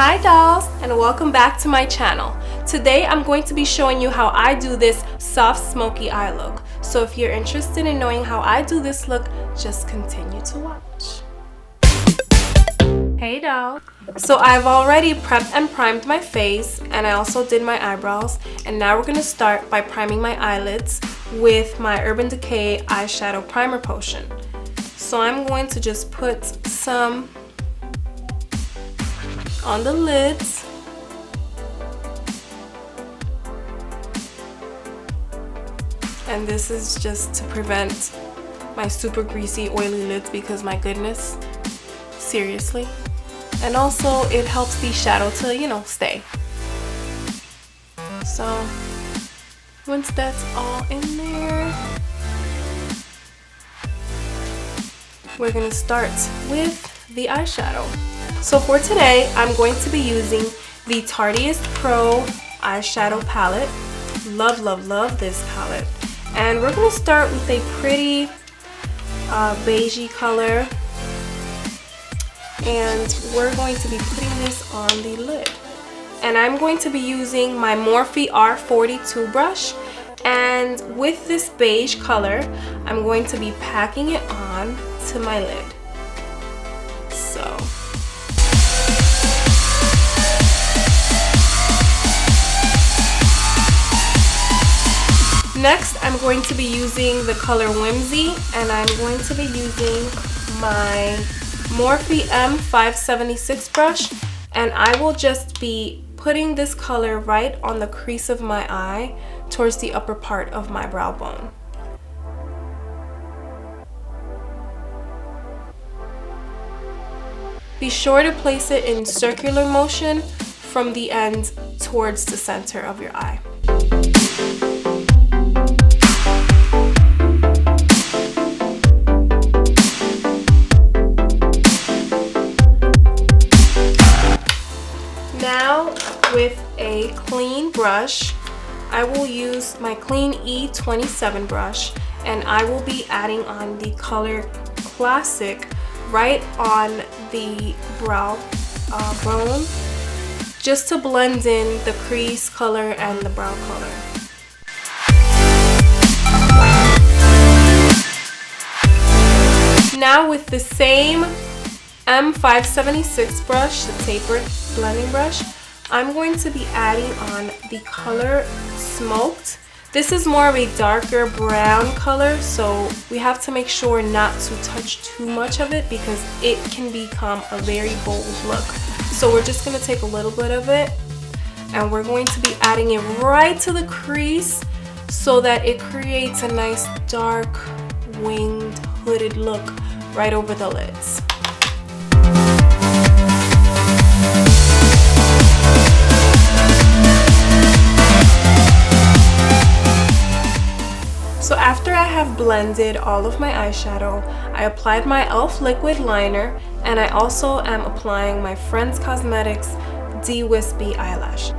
Hi dolls, and welcome back to my channel. Today I'm going to be showing you how I do this soft smoky eye look. So if you're interested in knowing how I do this look, just continue to watch. Hey dolls. So I've already prepped and primed my face, and I also did my eyebrows, and now we're going to start by priming my eyelids with my Urban Decay eyeshadow primer potion. So I'm going to just put some on the lids. And this is just to prevent my super greasy, oily lids because my goodness, seriously. And also it helps the shadow to, you know, stay. So once that's all in there, we're gonna start with the eyeshadow. So for today, I'm going to be using the Tarteist Pro eyeshadow palette. Love, love, love this palette. And we're going to start with a pretty beigey color. And we're going to be putting this on the lid. And I'm going to be using my Morphe R42 brush. And with this beige color, I'm going to be packing it on to my lid. So next, I'm going to be using the color Whimsy, and I'm going to be using my Morphe M576 brush, and I will just be putting this color right on the crease of my eye towards the upper part of my brow bone. Be sure to place it in circular motion from the end towards the center of your eye. Now, with a clean brush, I will use my clean E27 brush, and I will be adding on the color Classic right on the brow bone, just to blend in the crease color and the brow color. Now with the same M576 brush, the tapered blending brush, I'm going to be adding on the color Smoked. This is more of a darker brown color, so we have to make sure not to touch too much of it because it can become a very bold look. So we're just going to take a little bit of it, and we're going to be adding it right to the crease so that it creates a nice dark winged hooded look right over the lids. So after I have blended all of my eyeshadow, I applied my e.l.f. liquid liner, and I also am applying my Friends Cosmetics De-Wispy eyelash.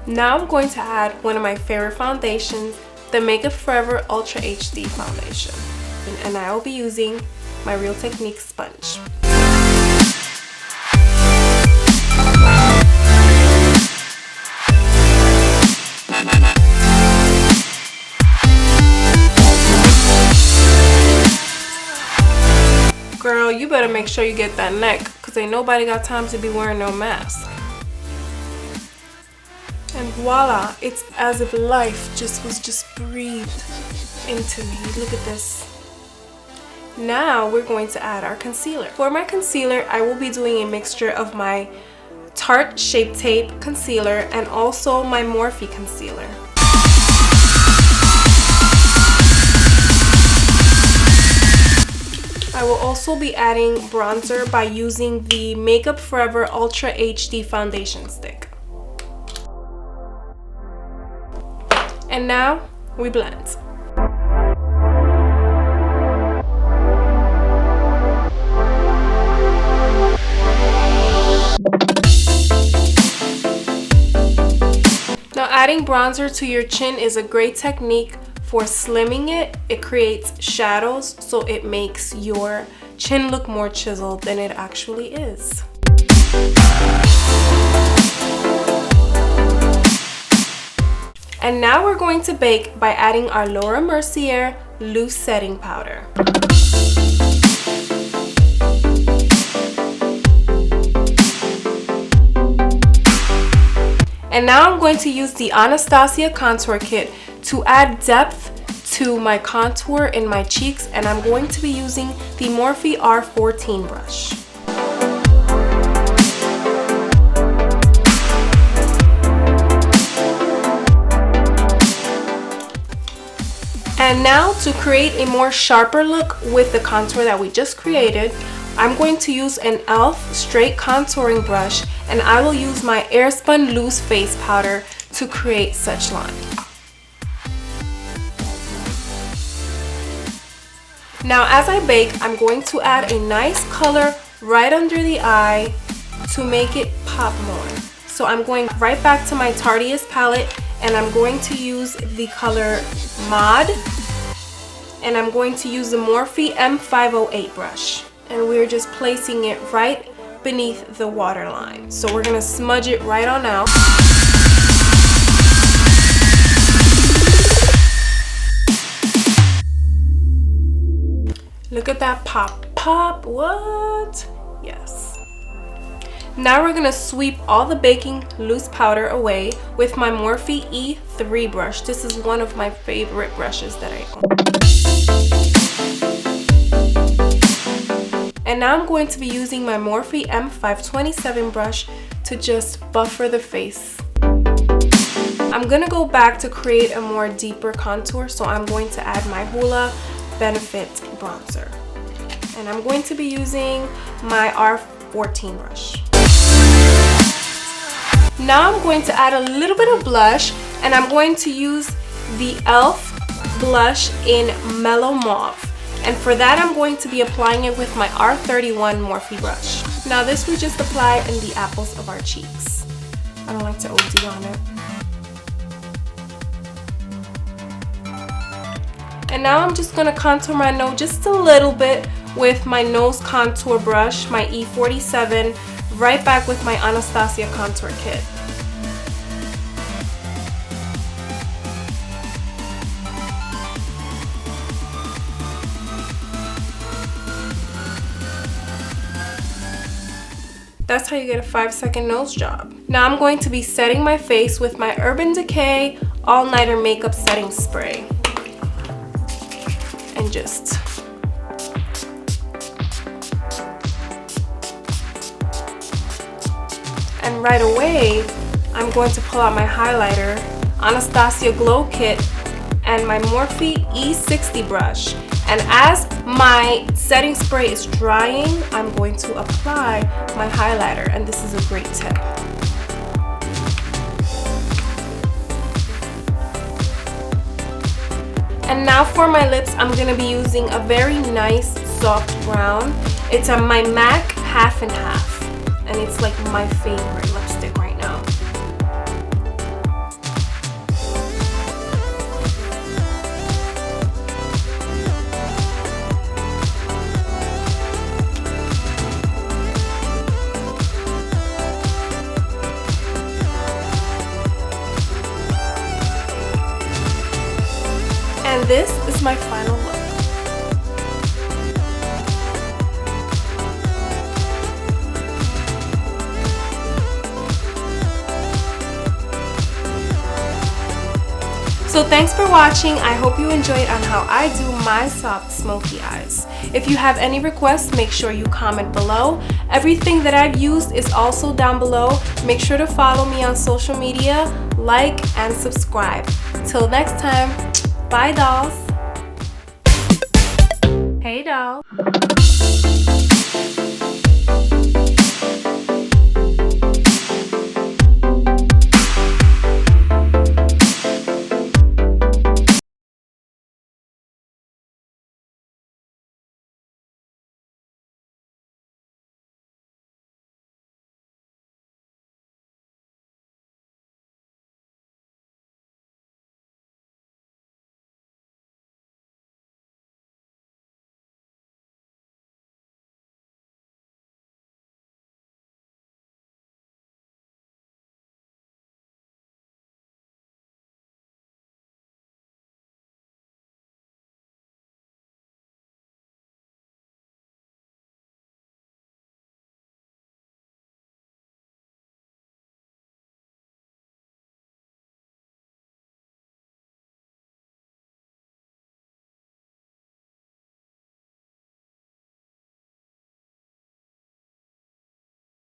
Now I'm going to add one of my favorite foundations, the Makeup Forever Ultra HD foundation. And I will be using my Real Technique sponge. Girl, you better make sure you get that neck, because ain't nobody got time to be wearing no mask. And voila, it's as if life was just breathed into me. Look at this. Now we're going to add our concealer. For my concealer, I will be doing a mixture of my Tarte Shape Tape concealer and also my Morphe concealer. I will also be adding bronzer by using the Makeup Forever Ultra HD foundation stick. And now we blend. Now adding bronzer to your chin is a great technique for slimming it, it creates shadows, so it makes your chin look more chiseled than it actually is. And now we're going to bake by adding our Laura Mercier loose setting powder. And now I'm going to use the Anastasia contour kit to add depth to my contour in my cheeks, and I'm going to be using the Morphe R14 brush. And now to create a more sharper look with the contour that we just created, I'm going to use an e.l.f. straight contouring brush, and I will use my Airspun loose face powder to create such line. Now as I bake, I'm going to add a nice color right under the eye to make it pop more. So I'm going right back to my Tarteist palette, and I'm going to use the color Mod, and I'm going to use the Morphe M508 brush. And we're just placing it right beneath the waterline. So we're gonna smudge it right on out. Look at that pop, pop, what? Yes. Now we're gonna sweep all the baking loose powder away with my Morphe E3 brush. This is one of my favorite brushes that I own. And now I'm going to be using my Morphe M527 brush to just buffer the face. I'm gonna go back to create a more deeper contour, so I'm going to add my Hoola Benefit bronzer. And I'm going to be using my R14 brush. Now I'm going to add a little bit of blush, and I'm going to use the e.l.f. blush in Mellow Mauve. And for that, I'm going to be applying it with my R31 Morphe brush. Now this we just apply in the apples of our cheeks. I don't like to OD on it. And now I'm just gonna contour my nose just a little bit with my nose contour brush, my E47, right back with my Anastasia contour kit. That's how you get a 5-second nose job. Now I'm going to be setting my face with my Urban Decay All Nighter Makeup Setting Spray. And just and right away, I'm going to pull out my highlighter, Anastasia Glow Kit, and my Morphe E60 brush. And as my setting spray is drying, I'm going to apply my highlighter, and this is a great tip. And now for my lips, I'm going to be using a very nice soft brown. It's a my MAC Half and Half, and it's like my favorite lipstick right now. And this is my final look. So thanks for watching. I hope you enjoyed on how I do my soft smoky eyes. If you have any requests, make sure you comment below. Everything that I've used is also down below. Make sure to follow me on social media, like, and subscribe. Till next time. Bye, dolls. Hey, doll.